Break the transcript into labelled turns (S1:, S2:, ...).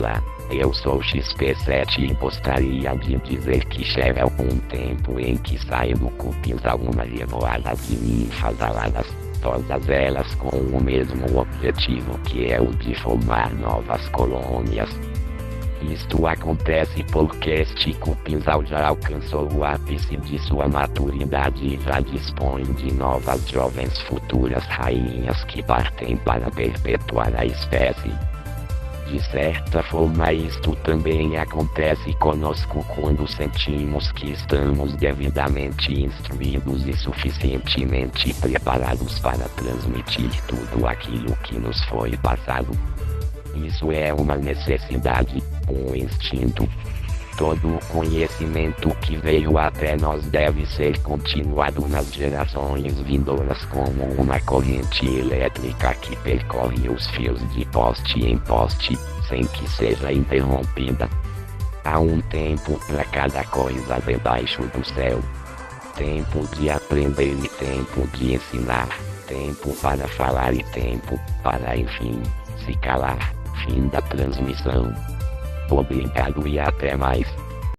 S1: Olá, eu sou XP7 e gostaria de dizer que chega algum tempo em que saio do cupinzal uma revoada de ninfas aladas, todas elas com o mesmo objetivo, que é o de formar novas colônias. Isto acontece porque este cupinzal já alcançou o ápice de sua maturidade e já dispõe de novas jovens futuras rainhas que partem para perpetuar a espécie. De certa forma, isto também acontece conosco quando sentimos que estamos devidamente instruídos e suficientemente preparados para transmitir tudo aquilo que nos foi passado. Isso é uma necessidade, um instinto. Todo o conhecimento que veio até nós deve ser continuado nas gerações vindouras como uma corrente elétrica que percorre os fios de poste em poste, sem que seja interrompida. Há um tempo para cada coisa debaixo do céu. Tempo de aprender e tempo de ensinar. Tempo para falar e tempo para, enfim, se calar. Fim da transmissão. Obrigado e até mais.